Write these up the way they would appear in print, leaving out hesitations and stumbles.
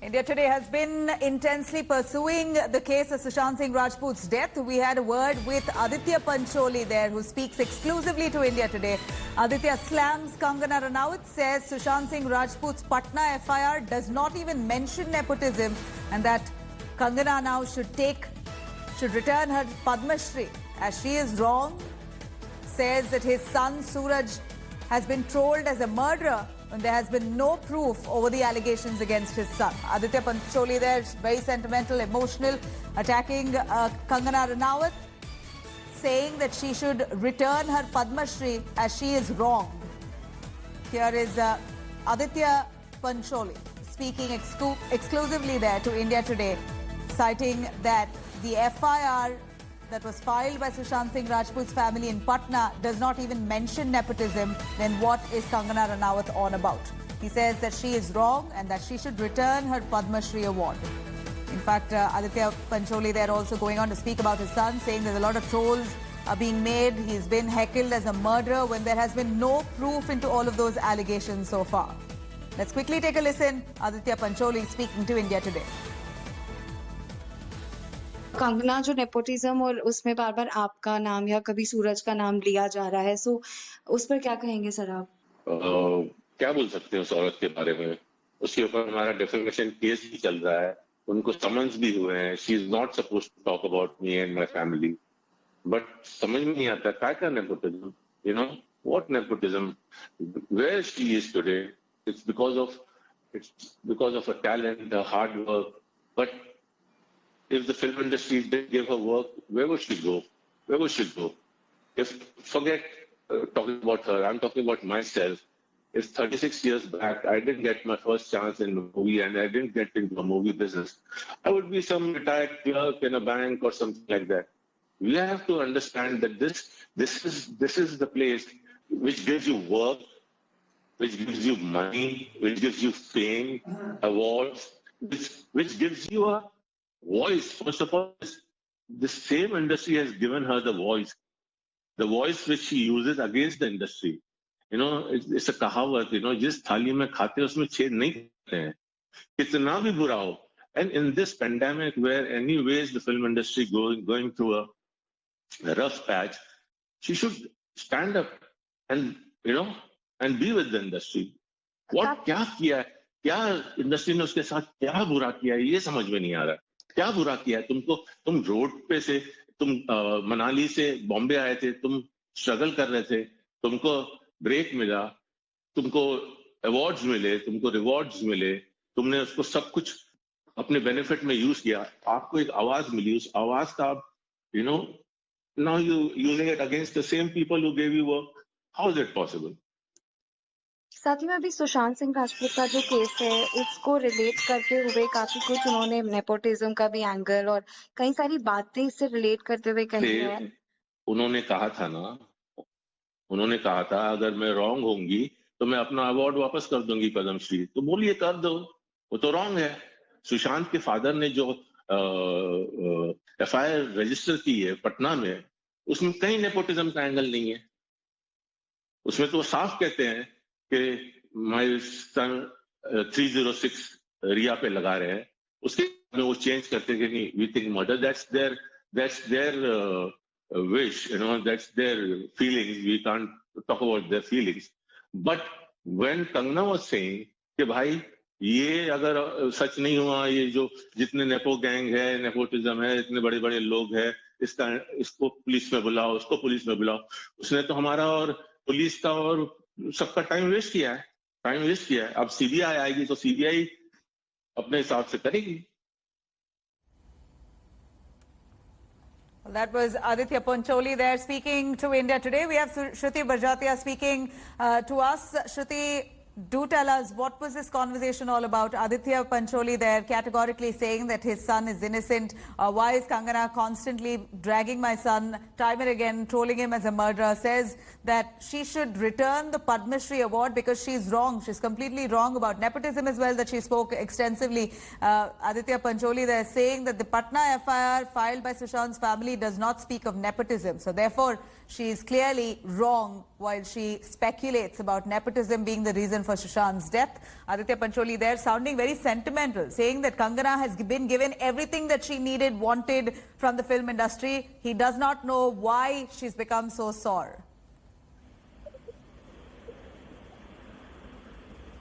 India Today has been intensely pursuing the case of Sushant Singh Rajput's death. We had a word with Aditya Pancholi there, who speaks exclusively to India Today. Aditya slams Kangana Ranaut, says Sushant Singh Rajput's Patna FIR does not even mention nepotism, and that Kangana now should return her Padma Shri, as she is wrong. Says that his son Suraj has been trolled as a murderer when there has been no proof over the allegations against his son. Aditya Pancholi there, very sentimental, emotional, attacking Kangana Ranaut, saying that she should return her Padma Shri as she is wrong. Here is Aditya Pancholi speaking exclusively there to India Today, citing that the FIR that was filed by Sushant Singh Rajput's family in Patna does not even mention nepotism. Then what is Kangana Ranaut on about? He says that she is wrong and that she should return her Padma Shri award. In fact, Aditya Pancholi there also going on to speak about his son, saying there's a lot of trolls are being made. He's been heckled as a murderer when there has been no proof into all of those allegations so far. Let's quickly take a listen. Aditya Pancholi speaking to India Today. Kangana जो nepotism और उसमें बार बार आपका नाम या कभी सूरज का नाम लिया जा रहा है, सो उस पर क्या कहेंगे सर आप? क्या बोल सकते हैं उस औरत के बारे में? उसके ऊपर हमारा डिफेमेशन केस भी चल रहा है, उनको समन्स भी हुए हैं. She is not supposed to talk about me and my family, but समझ में नहीं आता क्या क्या nepotism, you know what nepotism, where she is today. It's because of her talent, her hard work, but if the film industry didn't give her work, where would she go? Where would she go? Forget talking about her, I'm talking about myself. If 36 years back I didn't get my first chance in a movie and I didn't get into the movie business, I would be some retired clerk in a bank or something like that. We have to understand that this is the place which gives you work, which gives you money, which gives you fame, awards, which gives you a voice. First of all, the same industry has given her the voice which she uses against the industry. You know, it's a kahawat, you know, जिस थाली में खाते हैं उसमें छेद नहीं करते हैं, कितना भी बुरा हो. And in this pandemic, where anyways the film industry going through a rough patch, she should stand up and, you know, and be with the industry. What क्या किया है, क्या इंडस्ट्री ने उसके साथ क्या बुरा किया है, ये समझ में नहीं आ रहा. क्या बुरा किया है तुमको? तुम रोड पे से, तुम मनाली से बॉम्बे आए थे, तुम स्ट्रगल कर रहे थे, तुमको ब्रेक मिला, तुमको अवार्ड्स मिले, तुमको रिवॉर्ड्स मिले, तुमने उसको सब कुछ अपने बेनिफिट में यूज किया, आपको एक आवाज मिली, उस आवाज का आप, you know, now you using it against the same people who gave you work. How is it possible? साथ ही में अभी सुशांत सिंह राजपूत का जो केस है, उसको रिलेट करते हुए काफी कुछ उन्होंने नेपोटिज्म का भी एंगल और कई सारी बातें इससे रिलेट करते हुए कही है. उन्होंने कहा था अगर मैं रॉन्ग होंगी तो मैं अपना अवार्ड वापस कर दूंगी पद्मश्री. तो बोलिए कर दो, वो तो रॉन्ग है. सुशांत के फादर ने जो FIR रजिस्टर की है पटना में, उसमें कहीं नेपोटिज्म का एंगल नहीं है. उसमें तो साफ कहते हैं कि माय सन 306 रिया पे लगा रहे हैं, उसके में वो चेंज करते हैं कि we think murder. that's their wish, you know, that's their feelings. We can't talk about their feelings. But when Kangana was saying कि भाई ये अगर सच नहीं हुआ, ये जो जितने नेपो गैंग है, नेपोटिज्म है, इतने बड़े बड़े लोग हैं, इसको पुलिस में बुलाओ, उसको पुलिस में बुलाओ, उसने तो हमारा और पुलिस का और सबका टाइम वेस्ट किया है. अब सीबीआई आएगी तो सीबीआई अपने हिसाब से करेगी. That was Aditya Pancholi there speaking to India Today. We have Shruti Barjatia speaking to us. Shruti, do tell us, what was this conversation all about? Aditya Pancholi there categorically saying that his son is innocent. Why is Kangana constantly dragging my son time and again, trolling him as a murderer? Says that she should return the Padma Shri award because she's wrong. She's completely wrong about nepotism as well, that she spoke extensively. Aditya Pancholi there saying that the Patna FIR filed by Sushant's family does not speak of nepotism. So therefore, she is clearly wrong while she speculates about nepotism being the reason for Sushant's death. Aditya Pancholi there sounding very sentimental, saying that Kangana has been given everything that she needed, wanted from the film industry. He does not know why she's become so sore.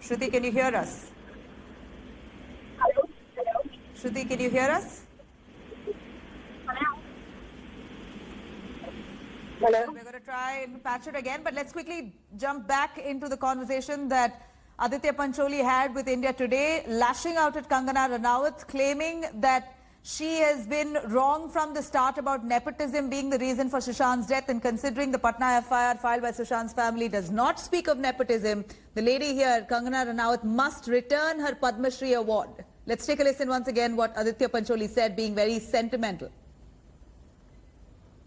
Shruti, can you hear us? Hello? Hello? Shruti, can you hear us? Hello? We're going to try and patch it again, but let's quickly jump back into the conversation that Aditya Pancholi had with India Today, lashing out at Kangana Ranaut, claiming that she has been wrong from the start about nepotism being the reason for Sushant's death, and considering the Patna FIR filed by Sushant's family does not speak of nepotism, the lady here, Kangana Ranaut, must return her Padma Shri award. Let's take a listen once again what Aditya Pancholi said, being very sentimental.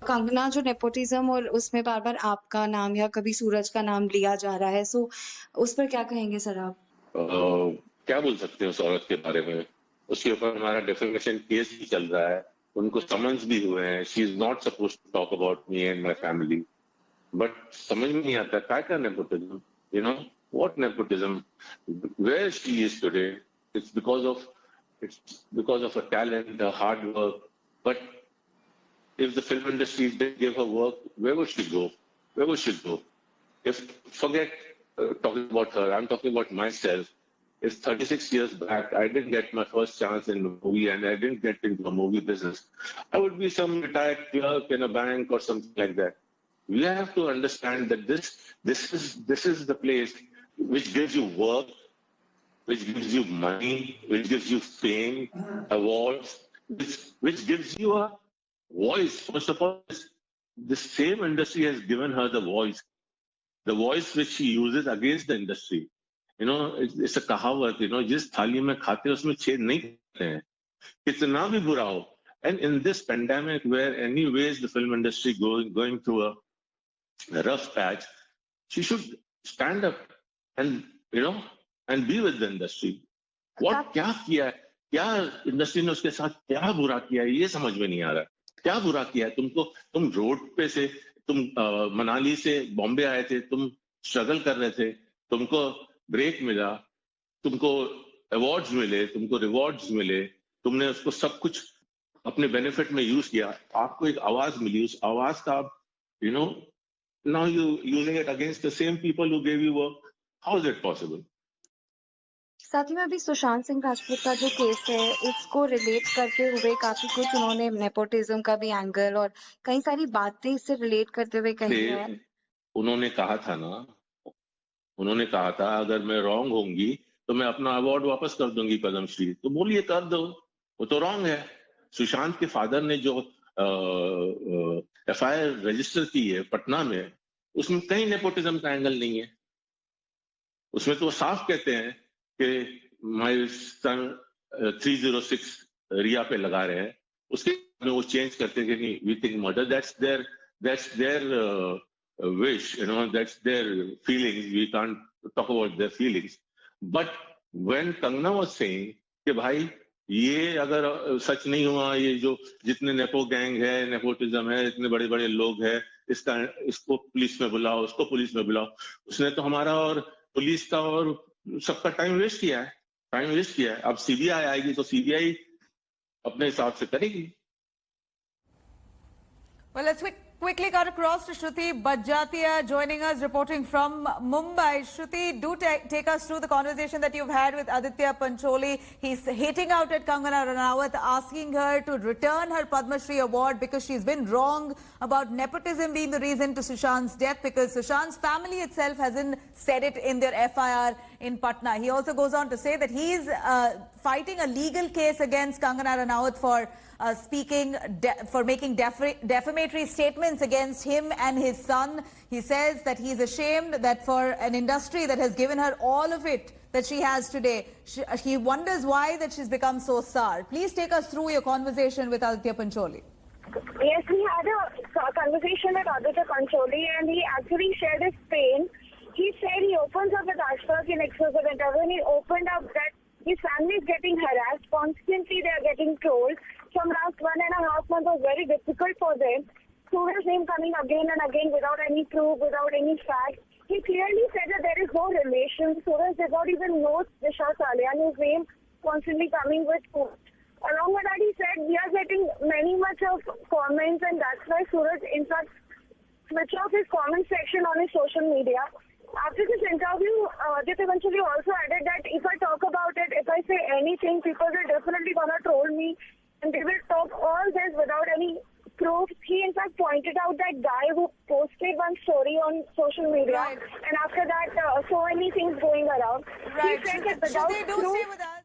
Kangana जो nepotism और उसमें बार बार आपका नाम या कभी सूरज का नाम लिया जा रहा है, सो उस पर क्या कहेंगे सर आप? क्या बोल सकते हैं उस औरत के बारे में? उसके ऊपर हमारा डेफेमेशन केस भी चल रहा है, उनको समन्स भी हुए हैं. She is not suppose to talk about me and my family, but समझ में नहीं आता क्या nepotism, you know what nepotism, where she is today. It's because of her talent, her hard work. But if the film industry didn't give her work, where would she go? Where would she go? Forget talking about her, I'm talking about myself. If 36 years back I didn't get my first chance in a movie and I didn't get into the movie business, I would be some retired clerk in a bank or something like that. We have to understand that this is the place which gives you work, which gives you money, which gives you fame, awards, which gives you a voice. First of all, the same industry has given her the voice which she uses against the industry. You know, it's a kahawat, you know, जिस थाली में खाते उसमें छेद नहीं करते हैं, कितना भी बुरा हो. And in this pandemic where anyways the film industry going through a rough patch, she should stand up and, you know, and be with the industry. क्या किया है, क्या इंडस्ट्री ने उसके साथ क्या बुरा किया है, ये समझ में नहीं आ रहा. क्या बुरा किया है तुम रोड पे से तुम मनाली से बॉम्बे आए थे, तुम स्ट्रगल कर रहे थे, तुमको ब्रेक मिला, तुमको अवार्ड्स मिले, तुमको रिवॉर्ड्स मिले, तुमने उसको सब कुछ अपने बेनिफिट में यूज किया, आपको एक आवाज मिली, उस आवाज का आप, you know, now you using it against the same people who gave you work. How is it possible? साथ ही में अभी सुशांत सिंह राजपूत का जो केस है, इसको रिलेट करते हुए काफी कुछ उन्होंने नेपोटिज्म का भी एंगल और कई सारी बातें इससे रिलेट करते हुए कही है. उन्होंने कहा था अगर मैं रॉन्ग होंगी तो मैं अपना अवार्ड वापस कर दूंगी पद्मश्री. तो बोलिए कर दो, वो तो रॉन्ग है. सुशांत के फादर ने जो FIR रजिस्टर की है पटना में, उसमें कहीं नेपोटिज्म का एंगल नहीं है. उसमें तो वो साफ कहते हैं कि माय सन 306 रिया पे लगा रहे हैं, उसके में वो चेंज करते कि नहीं, we think murder, that's their wish, you know, that's their feelings, we can't talk about their feelings. But when Kangana was saying कि भाई ये अगर सच नहीं हुआ, ये जो जितने नेपो गैंग है, नेपोटिज्म है, इतने बड़े बड़े लोग हैं, इसको पुलिस में बुलाओ, उसको पुलिस में बुलाओ, उसने तो हमारा और पुलिस का और सबका टाइम वेस्ट किया है. अब CBI आएगी तो CBI अपने हिसाब से करेगी. Well, let's quickly cut across to Shruti Bajjatia joining us, reporting from Mumbai. Shruti, do take us through the conversation that you've had with Aditya Pancholi. He's hating out at Kangana Ranaut, asking her to return her Padma Shri award because she's been wrong about nepotism being the reason to Sushant's death, because Sushant's family itself hasn't said it in their FIR in Patna. He also goes on to say that he's fighting a legal case against Kangana Ranaut for making defamatory statements against him and his son. He says that he's ashamed that for an industry that has given her all of it that she has today, he wonders why that she's become so sour. Please take us through your conversation with Aditya Pancholi. Yes, we had a conversation with Aditya Pancholi and he actually shared his pain. He said he opens up with Ashfaq in exclusive interview and he opened up that his family is getting harassed. Constantly they are getting trolled. From last 1.5 months was very difficult for them. Suraj's name coming again and again without any proof, without any fact. He clearly said that there is no relation. Suraj did not even know Disha Saliani's name constantly coming with posts. Along with that, he said we are getting many much of comments, and that's why Suraj, in fact, switched off his comment section on his social media. After this interview, Aditya Pancholi also added that if I talk about it, if I say anything, people will definitely gonna troll me, and they will talk all this without any proof. He in fact pointed out that guy who posted one story on social media, Right. and after that, so many things going around. Right. He said that Shruti, without do proof, stay with us.